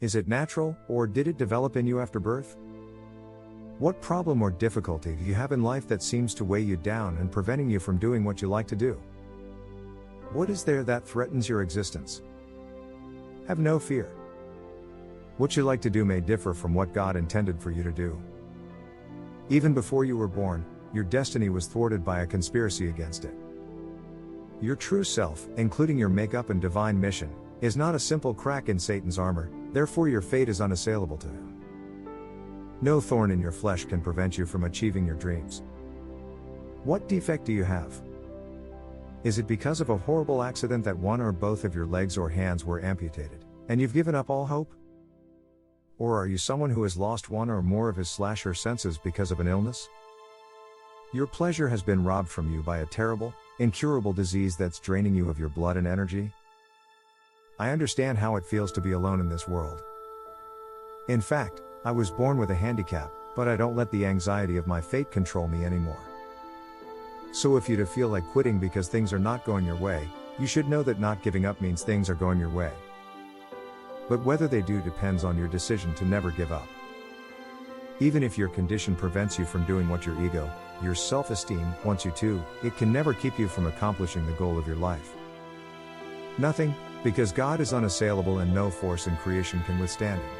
Is it natural, or did it develop in you after birth? What problem or difficulty do you have in life that seems to weigh you down and preventing you from doing what you like to do? What is there that threatens your existence? Have no fear. What you like to do may differ from what God intended for you to do. Even before you were born, your destiny was thwarted by a conspiracy against it. Your true self, including your makeup and divine mission, is not a simple crack in Satan's armor, therefore your fate is unassailable to him. No thorn in your flesh can prevent you from achieving your dreams. What defect do you have? Is it because of a horrible accident that one or both of your legs or hands were amputated, and you've given up all hope? Or are you someone who has lost one or more of his/her senses because of an illness? Your pleasure has been robbed from you by a terrible, incurable disease that's draining you of your blood and energy? I understand how it feels to be alone in this world. In fact, I was born with a handicap, but I don't let the anxiety of my fate control me anymore. So if you feel like quitting because things are not going your way, you should know that not giving up means things are going your way. But whether they do depends on your decision to never give up. Even if your condition prevents you from doing what your ego, your self-esteem, wants you to, it can never keep you from accomplishing the goal of your life. Nothing, because God is unassailable and no force in creation can withstand him.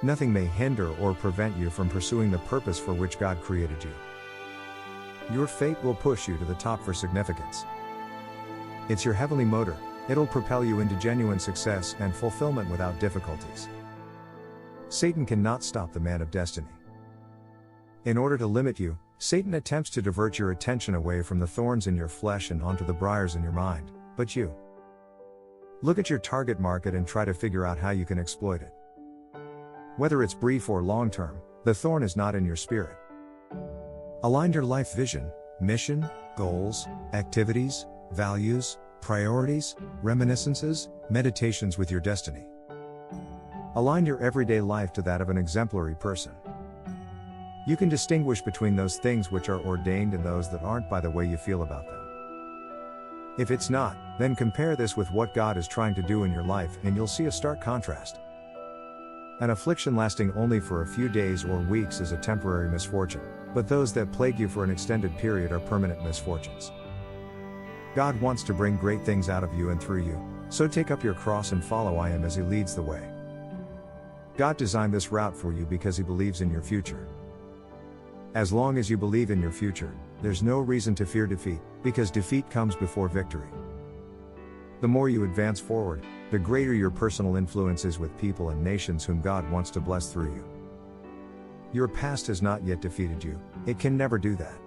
Nothing may hinder or prevent you from pursuing the purpose for which God created you. Your fate will push you to the top for significance. It's your heavenly motor, it'll propel you into genuine success and fulfillment without difficulties. Satan cannot stop the man of destiny. In order to limit you, Satan attempts to divert your attention away from the thorns in your flesh and onto the briars in your mind, but you look at your target market and try to figure out how you can exploit it. Whether it's brief or long term, the thorn is not in your spirit. Align your life vision, mission, goals, activities, values, priorities, reminiscences, meditations with your destiny. Align your everyday life to that of an exemplary person. You can distinguish between those things which are ordained and those that aren't by the way you feel about them. If it's not, then compare this with what God is trying to do in your life and you'll see a stark contrast. An affliction lasting only for a few days or weeks is a temporary misfortune, but those that plague you for an extended period are permanent misfortunes. God wants to bring great things out of you and through you, so take up your cross and follow him as he leads the way. God designed this route for you because he believes in your future. As long as you believe in your future, there's no reason to fear defeat, because defeat comes before victory. The more you advance forward, the greater your personal influence is with people and nations whom God wants to bless through you. Your past has not yet defeated you, it can never do that.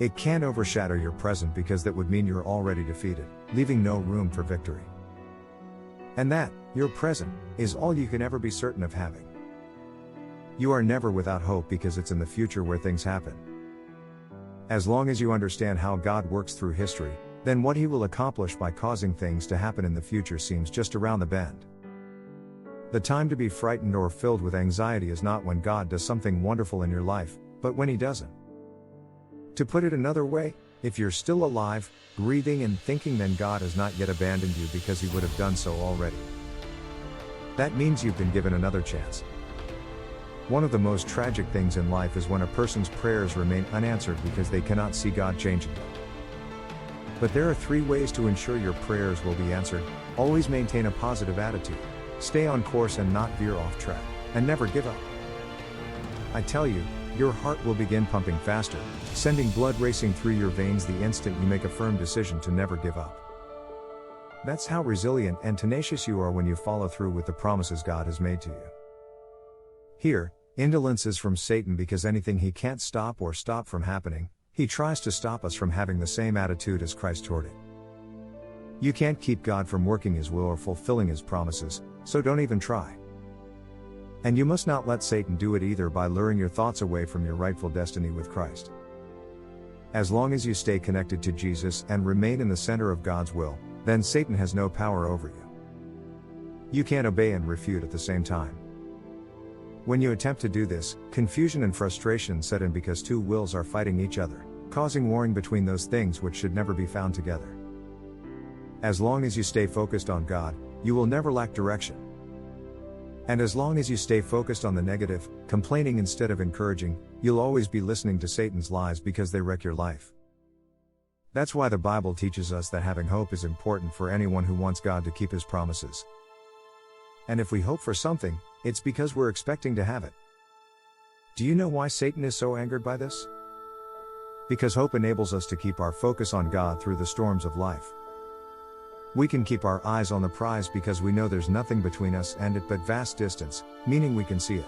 It can't overshadow your present because that would mean you're already defeated, leaving no room for victory. And that, your present, is all you can ever be certain of having. You are never without hope because it's in the future where things happen. As long as you understand how God works through history, then what he will accomplish by causing things to happen in the future seems just around the bend. The time to be frightened or filled with anxiety is not when God does something wonderful in your life, but when he doesn't. To put it another way, if you're still alive, breathing and thinking, then God has not yet abandoned you because he would have done so already. That means you've been given another chance. One of the most tragic things in life is when a person's prayers remain unanswered because they cannot see God changing them. But there are 3 ways to ensure your prayers will be answered. Always maintain a positive attitude, stay on course and not veer off track, and never give up. I tell you, your heart will begin pumping faster, sending blood racing through your veins the instant you make a firm decision to never give up. That's how resilient and tenacious you are when you follow through with the promises God has made to you. Here, indolence is from Satan because anything he can't stop or stop from happening, he tries to stop us from having the same attitude as Christ toward it. You can't keep God from working his will or fulfilling his promises, so don't even try. And you must not let Satan do it either by luring your thoughts away from your rightful destiny with Christ. As long as you stay connected to Jesus and remain in the center of God's will, then Satan has no power over you. You can't obey and refute at the same time. When you attempt to do this, confusion and frustration set in because 2 wills are fighting each other, causing warring between those things which should never be found together. As long as you stay focused on God, you will never lack direction. And as long as you stay focused on the negative, complaining instead of encouraging, you'll always be listening to Satan's lies because they wreck your life. That's why the Bible teaches us that having hope is important for anyone who wants God to keep His promises. And if we hope for something, it's because we're expecting to have it. Do you know why Satan is so angered by this? Because hope enables us to keep our focus on God through the storms of life. We can keep our eyes on the prize because we know there's nothing between us and it but vast distance, meaning we can see it.